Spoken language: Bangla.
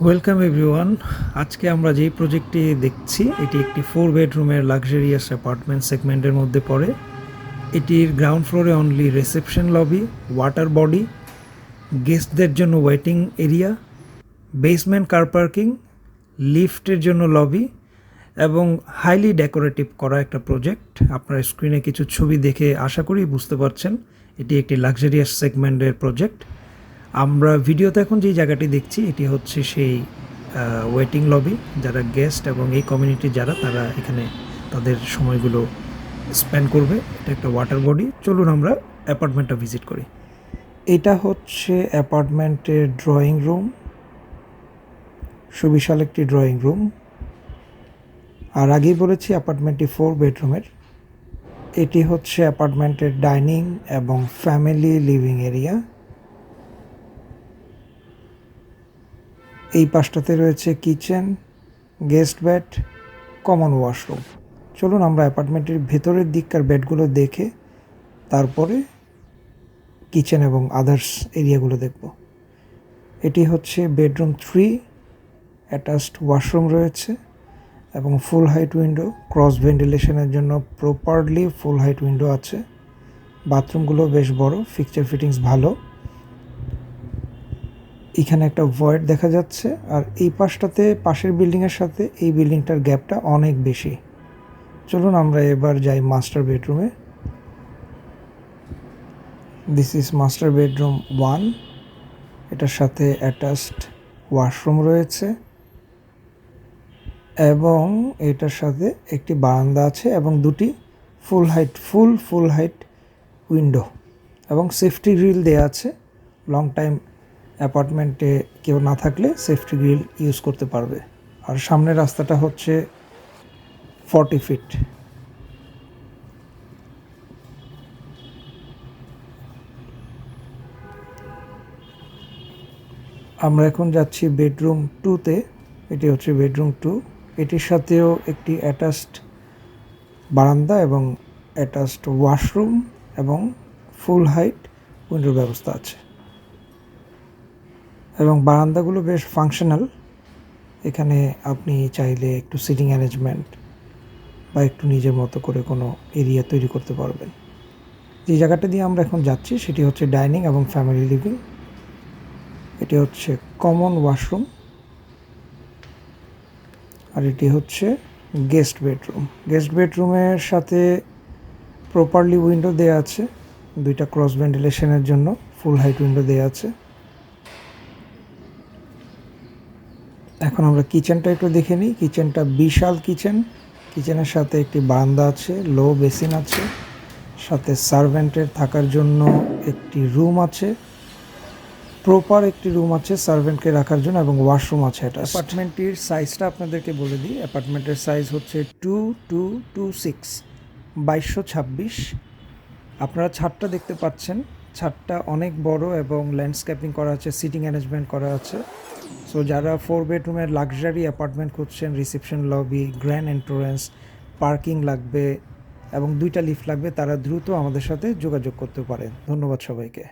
Welcome everyone. আজকে আমরা যেই প্রজেক্টটি দেখছি এটি একটি 4 বেডরুমের লাক্সারিয়াস অ্যাপার্টমেন্ট সেগমেন্টের মধ্যে পড়ে। এটির গ্রাউন্ড ফ্লোরে only reception lobby, water body, গেস্টদের জন্য waiting area, basement car parking, লিফটের জন্য লবি এবং হাইলি ডেকোরেটিভ করা একটা প্রজেক্ট। আপনারা স্ক্রিনে কিছু ছবি দেখে আশা করি বুঝতে পারছেন এটি একটি লাক্সারিয়াস সেগমেন্টের প্রজেক্ট। আমরা ভিডিওতে এখন যেই জায়গাটি দেখছি এটি হচ্ছে সেই ওয়েটিং লবি। যারা গেস্ট এবং এই কমিউনিটির যারা তারা এখানে তাদের সময়গুলো স্পেন্ড করবে। এটা একটা ওয়াটার বডি। চলুন আমরা অ্যাপার্টমেন্টটা ভিজিট করি। এটা হচ্ছে অ্যাপার্টমেন্টের ড্রয়িং রুম, সুবিশাল একটি ড্রয়িং রুম। আর আগেই বলেছি অ্যাপার্টমেন্টটি 4 বেডরুমের। এটি হচ্ছে অ্যাপার্টমেন্টের ডাইনিং এবং ফ্যামিলি লিভিং এরিয়া। এই পাশটাতে রয়েছে kitchen, guest bed, common washroom. চলুন আমরা অ্যাপার্টমেন্টের ভেতরের দিককার বেডগুলো দেখে তারপরে কিচেন এবং আদার্স এরিয়াগুলো দেখব। এটি হচ্ছে বেডরুম 3, অ্যাটাচড ওয়াশরুম রয়েছে এবং ফুল হাইট উইন্ডো, ক্রস ভেন্টিলেশনের জন্য প্রপারলি ফুল হাইট উইন্ডো আছে। বাথরুমগুলো বেশ বড়, ফিক্সচার ফিটিংস ভালো। এখানে একটা ভয়েড দেখা যাচ্ছে, আর এই পাশটাতে পাশের বিল্ডিংয়ের সাথে এই বিল্ডিংটার গ্যাপটা অনেক বেশি। চলুন আমরা এবার যাই মাস্টার বেডরুমে। This is master bedroom 1। এটার সাথে অ্যাটাচড ওয়াশরুম রয়েছে এবং এটার সাথে একটি বারান্দা আছে এবং দুটি ফুল হাইট উইন্ডো এবং সেফটি গ্রিল দেয়া আছে। লং টাইম অ্যাপার্টমেন্টে কেউ না থাকলে সেফটি গ্রিল ইউজ করতে পারবে। আর সামনের রাস্তাটা হচ্ছে 40 ফিট। আমরা এখন যাচ্ছি বেডরুম 2তে। এটি হচ্ছে বেডরুম 2। এটির সাথেও একটি অ্যাটাচড বারান্দা এবং অ্যাটাচড ওয়াশরুম এবং ফুল হাইট উইন্ডোর ব্যবস্থা আছে এবং বারান্দাগুলো বেশ ফাংশনাল। এখানে আপনি চাইলে একটু সিটিং অ্যারেঞ্জমেন্ট বা একটু নিজের মতো করে কোনো এরিয়া তৈরি করতে পারবেন। যে জায়গাটা দিয়ে আমরা এখন যাচ্ছি সেটি হচ্ছে ডাইনিং এবং ফ্যামিলি লিভিং। এটি হচ্ছে কমন ওয়াশরুম আর এটি হচ্ছে গেস্ট বেডরুম। গেস্ট বেডরুমের সাথে প্রপারলি উইন্ডো দেওয়া আছে, দুইটা ক্রস ভেন্টিলেশনের জন্য ফুল হাইট উইন্ডো দেওয়া আছে। এখন আমরা কিচেনটা একটু দেখে নিই। কিচেনটা বিশাল কিচেন। কিচেনের সাথে একটি বারান্দা আছে, লো বেসিন আছে, সাথে সার্ভেন্টের থাকার জন্য একটি রুম আছে, প্রপার একটি রুম আছে সার্ভেন্টকে রাখার জন্য এবং ওয়াশরুম আছে। এটা অ্যাপার্টমেন্টটির সাইজটা আপনাদেরকে বলে দিই। অ্যাপার্টমেন্টের সাইজ হচ্ছে 2226, 2226। আপনারা ছাদটা দেখতে পাচ্ছেন, ছাদটা অনেক বড় এবং ল্যান্ডস্কেপিং করা আছে, সিটিং অ্যারেঞ্জমেন্ট করা আছে। সো যারা 4 বেডরুমের লাক্সারি অ্যাপার্টমেন্ট খুঁজছেন, reception lobby, grand entrance, parking লাগবে এবং 2টা লিফট লাগবে, তারা দ্রুত আমাদের সাথে যোগাযোগ করতে পারেন। ধন্যবাদ সবাইকে।